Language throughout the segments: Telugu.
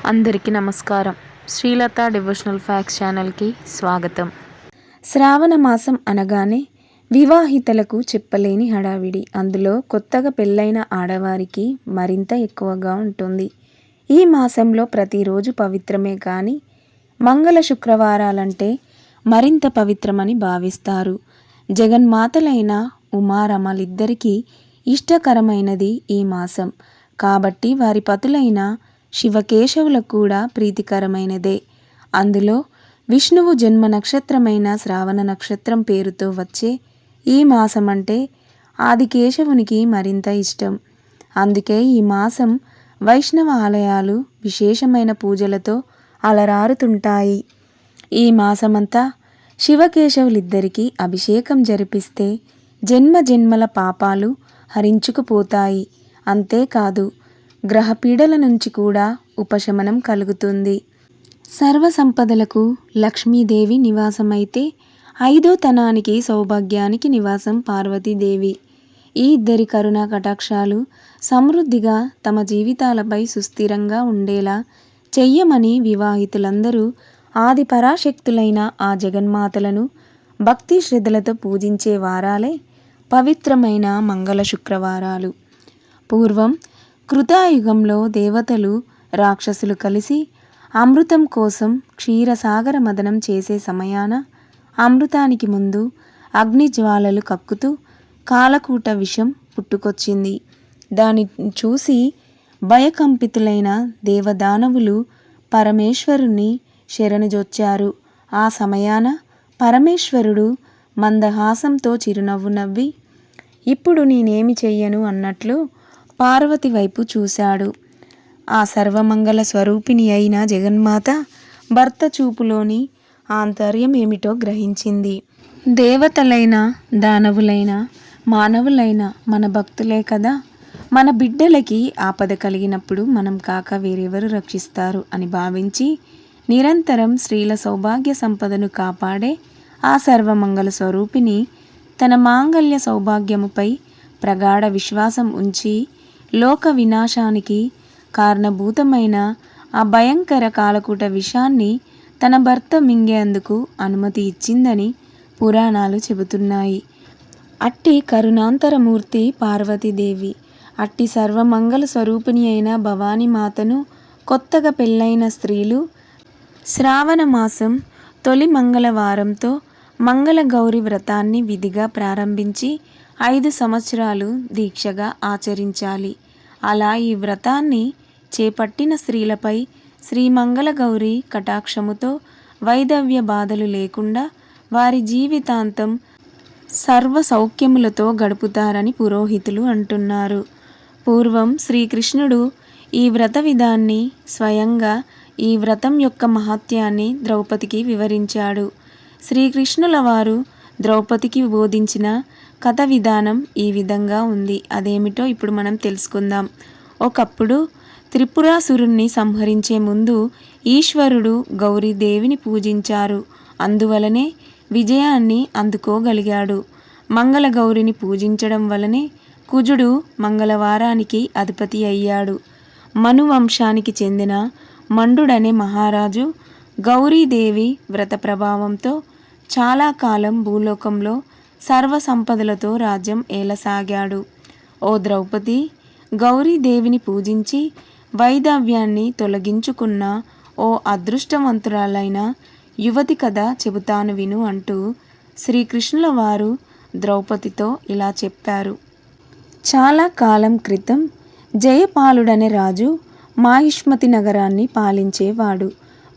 అందరికీ నమస్కారం. శ్రీలత డివోషనల్ ఫ్యాక్ట్స్ ఛానల్కి స్వాగతం. శ్రావణ మాసం అనగానే వివాహితలకు చెప్పలేని హడావిడి, అందులో కొత్తగా పెళ్ళైన ఆడవారికి మరింత ఎక్కువగా ఉంటుంది. ఈ మాసంలో ప్రతిరోజు పవిత్రమే కానీ మంగళ శుక్రవారాలంటే మరింత పవిత్రమని భావిస్తారు. జగన్మాతలైన ఉమారమలిద్దరికీ ఇష్టకరమైనది ఈ మాసం కాబట్టి వారి పతులైన శివకేశవులకు కూడా ప్రీతికరమైనదే. అందులో విష్ణువు జన్మ నక్షత్రమైన శ్రావణ నక్షత్రం పేరుతో వచ్చే ఈ మాసం అంటే ఆదికేశవునికి మరింత ఇష్టం. అందుకే ఈ మాసం వైష్ణవ ఆలయాలు విశేషమైన పూజలతో అలరారుతుంటాయి. ఈ మాసమంతా శివకేశవులిద్దరికీ అభిషేకం జరిపిస్తే జన్మ జన్మల పాపాలు హరించుకుపోతాయి. అంతేకాదు గ్రహపీడల నుంచి కూడా ఉపశమనం కలుగుతుంది. సర్వ సంపదలకు లక్ష్మీదేవి నివాసమైతే ఐదో తనానికి సౌభాగ్యానికి నివాసం పార్వతీదేవి. ఈ ఇద్దరి కరుణా కటాక్షాలు సమృద్ధిగా తమ జీవితాలపై సుస్థిరంగా ఉండేలా చెయ్యమని వివాహితులందరూ ఆది పరాశక్తులైన ఆ జగన్మాతలను భక్తి శ్రద్ధలతో పూజించే వారాలే పవిత్రమైన మంగళ శుక్రవారాలు. పూర్వం కృతాయుగంలో దేవతలు రాక్షసులు కలిసి అమృతం కోసం క్షీరసాగర మదనం చేసే సమయాన అమృతానికి ముందు అగ్నిజ్వాలలు కక్కుతూ కాలకూట విషం పుట్టుకొచ్చింది. దాన్ని చూసి భయకంపితులైన దేవదానవులు పరమేశ్వరుణ్ణి శరణుజొచ్చారు. ఆ సమయాన పరమేశ్వరుడు మందహాసంతో చిరునవ్వు నవ్వి, ఇప్పుడు నేనేమి చెయ్యను అన్నట్లు పార్వతి వైపు చూశాడు. ఆ సర్వమంగళ స్వరూపిణి అయిన జగన్మాత భర్త చూపులోని ఆంతర్యం ఏమిటో గ్రహించింది. దేవతలైన దానవులైన మానవులైన మన భక్తులే కదా, మన బిడ్డలకి ఆపద కలిగినప్పుడు మనం కాక వేరెవరు రక్షిస్తారు అని భావించి నిరంతరం స్త్రీల సౌభాగ్య సంపదను కాపాడే ఆ సర్వమంగళ స్వరూపిణి తన మాంగళ్య సౌభాగ్యముపై ప్రగాఢ విశ్వాసం ఉంచి లోక వినాశానికి కారణభూతమైన ఆ భయంకర కాలకూట విషాన్ని తన భర్త మింగేందుకు అనుమతి ఇచ్చిందని పురాణాలు చెబుతున్నాయి. అట్టి కరుణాంతరమూర్తి పార్వతీదేవి, అట్టి సర్వమంగళ స్వరూపిణి అయిన భవానీమాతను కొత్తగా పెళ్ళైన స్త్రీలు శ్రావణ మాసం తొలి మంగళవారంతో మంగళ గౌరి వ్రతాన్ని విధిగా ప్రారంభించి 5 సంవత్సరాలు దీక్షగా ఆచరించాలి. అలా ఈ వ్రతాన్ని చేపట్టిన స్త్రీలపై శ్రీ మంగళ గౌరి కటాక్షముతో వైధవ్య బాధలు లేకుండా వారి జీవితాంతం సర్వ సౌఖ్యములతో గడుపుతారని పురోహితులు అంటున్నారు. పూర్వం శ్రీకృష్ణుడు ఈ వ్రత విధాన్ని స్వయంగా ఈ వ్రతం యొక్క మహత్యాన్ని ద్రౌపదికి వివరించాడు. శ్రీకృష్ణుల వారు ద్రౌపదికి బోధించిన కథ విధానం ఈ విధంగా ఉంది. అదేమిటో ఇప్పుడు మనం తెలుసుకుందాం. ఒకప్పుడు త్రిపురాసురుణ్ణి సంహరించే ముందు ఈశ్వరుడు గౌరీదేవిని పూజించారు. అందువలనే విజయాన్ని అందుకోగలిగాడు. మంగళ గౌరిని పూజించడం వలనే కుజుడు మంగళవారానికి అధిపతి అయ్యాడు. మను వంశానికి చెందిన మండుడనే మహారాజు గౌరీదేవి వ్రత ప్రభావంతో చాలా కాలం భూలోకంలో సర్వ సంపదలతో రాజ్యం ఏలసాగాడు. ఓ ద్రౌపది, గౌరీదేవిని పూజించి వైధవ్యాన్ని తొలగించుకున్న ఓ అదృష్టవంతురాలైన యువతి కథ చెబుతాను విను అంటూ శ్రీకృష్ణుల వారు ద్రౌపదితో ఇలా చెప్పారు. చాలా కాలం క్రితం జయపాలుడనే రాజు మాహిష్మతి నగరాన్ని పాలించేవాడు.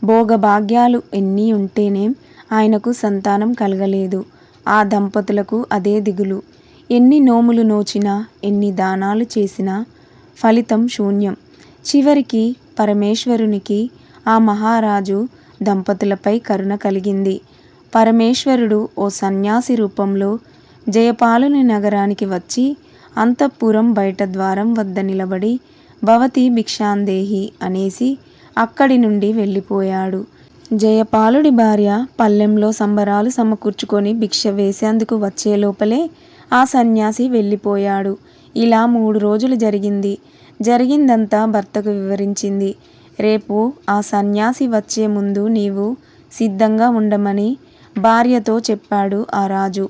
భోగభాగ్యాలు ఎన్ని ఉంటేనేం ఆయనకు సంతానం కలగలేదు. ఆ దంపతులకు అదే దిగులు. ఎన్ని నోములు నోచినా, ఎన్ని దానాలు చేసినా ఫలితం శూన్యం. చివరికి పరమేశ్వరునికి ఆ మహారాజు దంపతులపై కరుణ కలిగింది. పరమేశ్వరుడు ఓ సన్యాసి రూపంలో జయపాలుని నగరానికి వచ్చి అంతఃపురం బయట ద్వారం వద్ద నిలబడి భవతి భిక్షాందేహి అనేసి అక్కడి నుండి వెళ్ళిపోయాడు. జయపాలుడి భార్య పల్లెంలో సంబరాలు సమకూర్చుకొని భిక్ష వేసేందుకు వచ్చే లోపలే ఆ సన్యాసి వెళ్ళిపోయాడు. ఇలా 3 రోజులు జరిగింది. జరిగిందంతా భర్తకు వివరించింది. రేపు ఆ సన్యాసి వచ్చే ముందు నీవు సిద్ధంగా ఉండమని భార్యతో చెప్పాడు ఆ రాజు.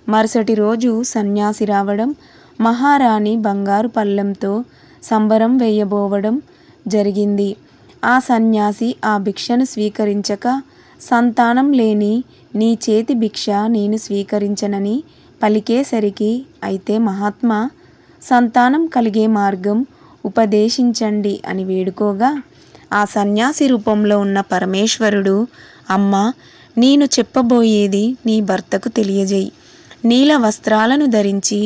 మరుసటి రోజు సన్యాసి రావడం, మహారాణి బంగారు పళ్ళెంతో సంబరం వేయబోవడం జరిగింది. ఆ సన్యాసి ఆ భిక్షను స్వీకరించక, సంతానం లేని నీ చేతి భిక్ష నేను స్వీకరించనని పలికేసరికి, అయితే మహాత్మా, సంతానం కలిగే మార్గం ఉపదేశించండి అని వేడుకోగా, ఆ సన్యాసి రూపంలో ఉన్న పరమేశ్వరుడు, అమ్మా, నేను చెప్పబోయేది నీ భర్తకు తెలియజేయి. నీల వస్త్రాలను ధరించి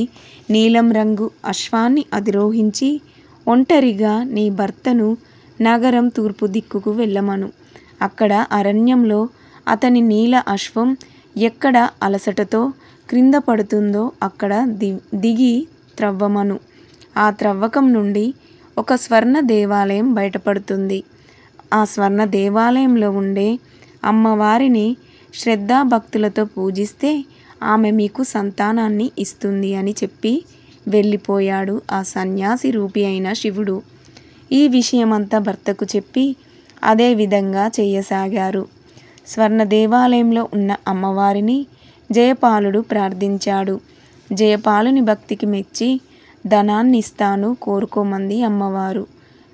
నీలం రంగు అశ్వాన్ని అధిరోహించి ఒంటరిగా నీ భర్తను నగరం తూర్పు దిక్కుకు వెళ్ళమను. అక్కడ అరణ్యంలో అతని నీల అశ్వం ఎక్కడ అలసటతో క్రింద పడుతుందో అక్కడ దిగి త్రవ్వమను. ఆ త్రవ్వకం నుండి ఒక స్వర్ణ దేవాలయం బయటపడుతుంది. ఆ స్వర్ణ దేవాలయంలో ఉండే అమ్మవారిని శ్రద్ధాభక్తులతో పూజిస్తే ఆమె మీకు సంతానాన్ని ఇస్తుంది అని చెప్పి వెళ్ళిపోయాడు ఆ సన్యాసి రూపి అయిన శివుడు. ఈ విషయమంతా భర్తకు చెప్పి అదే విధంగా చేయసాగారు. స్వర్ణ దేవాలయంలో ఉన్న అమ్మవారిని జయపాలుడు ప్రార్థించాడు. జయపాలుని భక్తికి మెచ్చి, ధనాన్ని ఇస్తాను, కోరుకోమంది అమ్మవారు.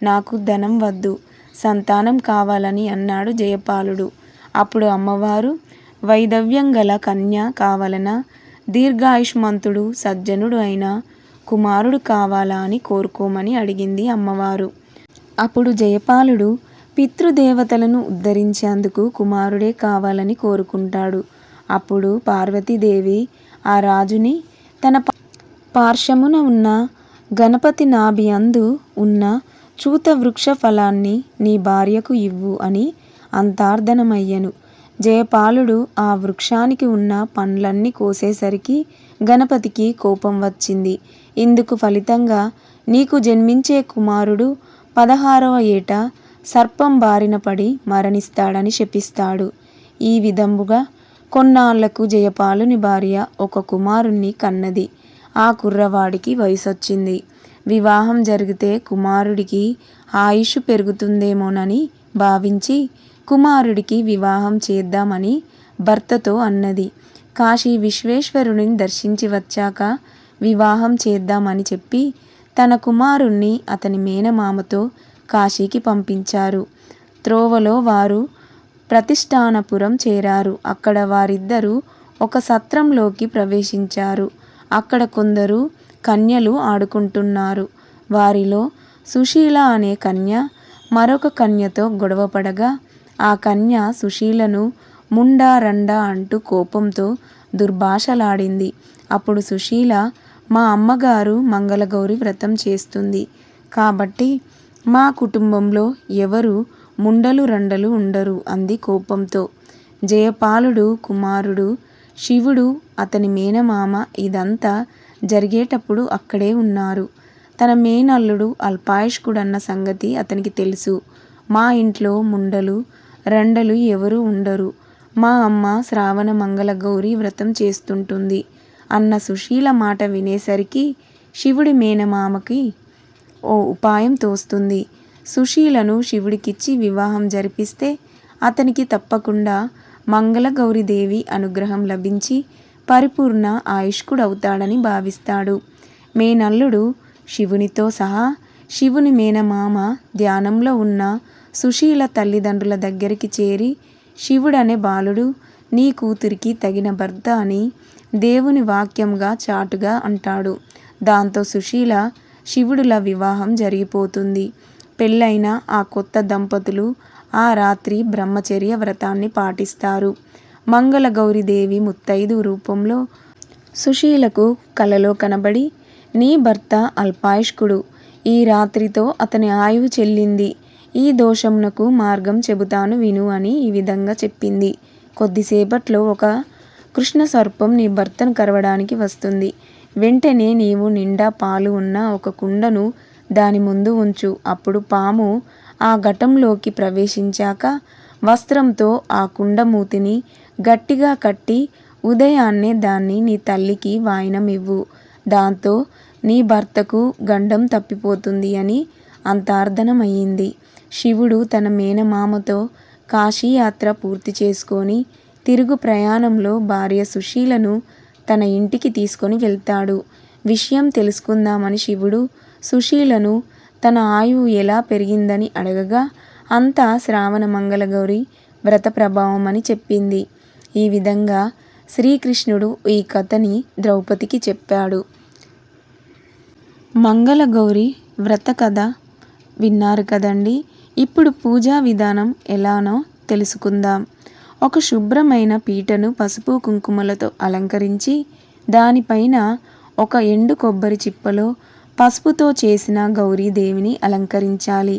నాకు ధనం వద్దు, సంతానం కావాలని అన్నాడు జయపాలుడు. అప్పుడు అమ్మవారు, వైదవ్యం గల కన్య కావాలనా, దీర్ఘాయుష్మంతుడు సజ్జనుడు అయిన కుమారుడు కావాలా అని కోరుకోమని అడిగింది అమ్మవారు. అప్పుడు జయపాలుడు పితృదేవతలను ఉద్ధరించేందుకు కుమారుడే కావాలని కోరుకుంటాడు. అప్పుడు పార్వతీదేవి ఆ రాజుని తన పార్శ్వమున ఉన్న గణపతి నాభి అందు ఉన్న చూత వృక్ష ఫలాన్ని నీ భార్యకు ఇవ్వు అని అంతార్థనమయ్యను. జయపాలుడు ఆ వృక్షానికి ఉన్న పండ్లన్నీ కోసేసరికి గణపతికి కోపం వచ్చింది. ఇందుకు ఫలితంగా నీకు జన్మించే కుమారుడు 16వ ఏట సర్పం బారిన పడి మరణిస్తాడని శపిస్తాడు. ఈ విధముగా కొన్నాళ్లకు జయపాలుని భార్య ఒక కుమారుణ్ణి కన్నది. ఆ కుర్రవాడికి వయసొచ్చింది. వివాహం జరిగితే కుమారుడికి ఆయుష్ పెరుగుతుందేమోనని భావించి కుమారుడికి వివాహం చేద్దామని భర్తతో అన్నది. కాశీ విశ్వేశ్వరుని దర్శించి వచ్చాక వివాహం చేద్దామని చెప్పి తన కుమారుణ్ణి అతని మేనమామతో కాశీకి పంపించారు. త్రోవలో వారు ప్రతిష్టానపురం చేరారు. అక్కడ వారిద్దరూ ఒక సత్రంలోకి ప్రవేశించారు. అక్కడ కొందరు కన్యలు ఆడుకుంటున్నారు. వారిలో సుశీల అనే కన్య మరొక కన్యతో గొడవపడగా ఆ కన్య సుశీలను ముండా రండా అంటూ కోపంతో దుర్భాషలాడింది. అప్పుడు సుశీల, మా అమ్మగారు మంగళగౌరి వ్రతం చేస్తుంది కాబట్టి మా కుటుంబంలో ఎవరు ముండలు రండలు ఉండరు అంది కోపంతో. జయపాలుడు కుమారుడు శివుడు, అతని మేనమామ ఇదంతా జరిగేటప్పుడు అక్కడే ఉన్నారు. తన మేనల్లుడు అల్పాయుష్కుడన్న సంగతి అతనికి తెలుసు. మా ఇంట్లో ముండలు రండలు ఎవరు ఉండరు, మా అమ్మ శ్రావణ మంగళగౌరి వ్రతం చేస్తుంటుంది అన్న సుశీల మాట వినేసరికి శివుడి మేనమామకి ఓ ఉపాయం తోస్తుంది. సుశీలను శివుడికిచ్చి వివాహం జరిపిస్తే అతనికి తప్పకుండా మంగళగౌరీదేవి అనుగ్రహం లభించి పరిపూర్ణ ఆయుష్కుడవుతాడని భావిస్తాడు. మేనల్లుడు శివునితో సహా శివుని మేనమామ ధ్యానంలో ఉన్న సుశీల తల్లిదండ్రుల దగ్గరికి చేరి, శివుడనే బాలుడు నీ కూతురికి తగిన భర్త అని దేవుని వాక్యంగా చాటుగా అంటాడు. దాంతో సుశీల శివుడుల వివాహం జరిగిపోతుంది. పెళ్ళైన ఆ కొత్త దంపతులు ఆ రాత్రి బ్రహ్మచర్య వ్రతాన్ని పాటిస్తారు. మంగళగౌరీదేవి ముత్తైదు రూపంలో సుశీలకు కలలో కనబడి, నీ భర్త అల్పాయుష్కుడు, ఈ రాత్రితో అతని ఆయువు చెల్లింది, ఈ దోషమునకు మార్గం చెబుతాను విను అని ఈ విధంగా చెప్పింది. కొద్దిసేపట్లో ఒక కృష్ణ సర్పం నీ భర్తను కరవడానికి వస్తుంది. వెంటనే నీవు నిండా పాలు ఉన్న ఒక కుండను దాని ముందు ఉంచు. అప్పుడు పాము ఆ ఘటంలోకి ప్రవేశించాక వస్త్రంతో ఆ కుండ మూతిని గట్టిగా కట్టి ఉదయాన్నే దాన్ని నీ తల్లికి వాయినం ఇవ్వు. దాంతో నీ భర్తకు గండం తప్పిపోతుంది అని అంతార్థనమయ్యింది. శివుడు తన మేనమామతో కాశీయాత్ర పూర్తి చేసుకొని తిరుగు ప్రయాణంలో భార్య సుశీలను తన ఇంటికి తీసుకొని వెళ్తాడు. విషయం తెలుసుకుందామని శివుడు సుశీలను తన ఆయువు ఎలా పెరిగిందని అడగగా అంతా శ్రావణ మంగళగౌరి వ్రత ప్రభావం అని చెప్పింది. ఈ విధంగా శ్రీకృష్ణుడు ఈ కథని ద్రౌపదికి చెప్పాడు. మంగళగౌరి వ్రత కథ విన్నారు కదండి. ఇప్పుడు పూజా విధానం ఎలానో తెలుసుకుందాం. ఒక శుభ్రమైన పీటను పసుపు కుంకుమలతో అలంకరించి దానిపైన ఒక ఎండు కొబ్బరి చిప్పలో పసుపుతో చేసిన గౌరీదేవిని అలంకరించాలి.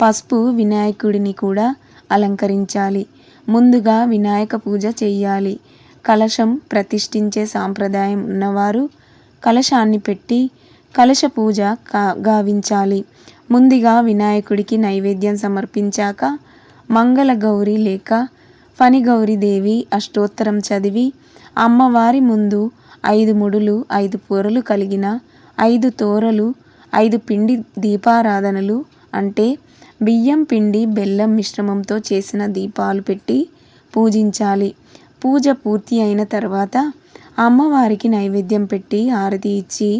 పసుపు వినాయకుడిని కూడా అలంకరించాలి. ముందుగా వినాయక పూజ చెయ్యాలి. కలశం ప్రతిష్ఠించే సాంప్రదాయం ఉన్నవారు కలశాన్ని పెట్టి కలశ పూజ గావించాలి. ముందుగా వినాయకుడికి నైవేద్యం సమర్పించాక మంగళగౌరి లేక ఫణిగౌరీదేవి అష్టోత్తరం చదివి అమ్మవారి ముందు 5 ముడులు 5 పొరలు కలిగిన 5 తోరలు 5 పిండి దీపారాధనలు అంటే బియ్యం పిండి బెల్లం మిశ్రమంతో చేసిన దీపాలు పెట్టి పూజించాలి. పూజ పూర్తి అయిన తర్వాత అమ్మవారికి నైవేద్యం పెట్టి హారతి ఇచ్చి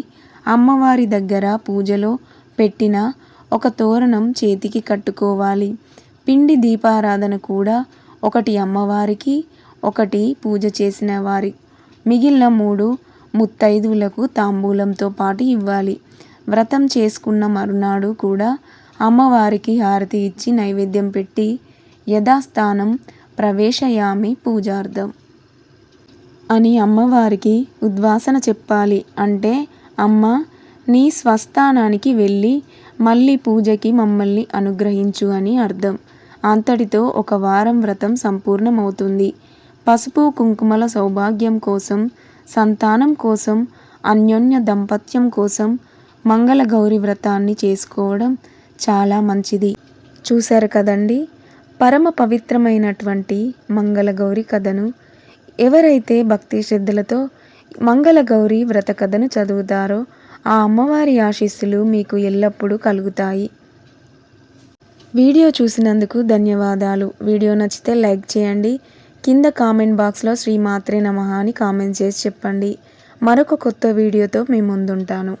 అమ్మవారి దగ్గర పూజలో పెట్టిన ఒక తోరణం చేతికి కట్టుకోవాలి. పిండి దీపారాధన కూడా ఒకటి అమ్మవారికి, ఒకటి పూజ చేసిన వారి, మిగిలిన 3 ముత్తైదువులకు తాంబూలంతో పాటు ఇవ్వాలి. వ్రతం చేసుకున్న మరునాడు కూడా అమ్మవారికి హారతి ఇచ్చి నైవేద్యం పెట్టి యథాస్థానం ప్రవేశయామి పూజార్థం అని అమ్మవారికి ఉద్వాసన చెప్పాలి. అంటే అమ్మ నీ స్వస్థానానికి వెళ్ళి మళ్ళీ పూజకి మమ్మల్ని అనుగ్రహించు అని అర్థం. అంతటితో ఒక వారం వ్రతం సంపూర్ణమవుతుంది. పసుపు కుంకుమల సౌభాగ్యం కోసం, సంతానం కోసం, అన్యోన్య దంపత్యం కోసం మంగళగౌరి వ్రతాన్ని చేసుకోవడం చాలా మంచిది. చూశారు కదండి పరమ పవిత్రమైనటువంటి మంగళగౌరి కథను. ఎవరైతే భక్తి శ్రద్ధలతో మంగళగౌరి వ్రత కథను చదువుతారో ఆ అమ్మవారి ఆశీస్సులు మీకు ఎల్లప్పుడూ కలుగుతాయి. వీడియో చూసినందుకు ధన్యవాదాలు. వీడియో నచ్చితే లైక్ చేయండి. కింద కామెంట్ బాక్స్లో శ్రీమాత్రే నమః అని కామెంట్ చేసి చెప్పండి. మరొక కొత్త వీడియోతో మీ ముందుంటాను.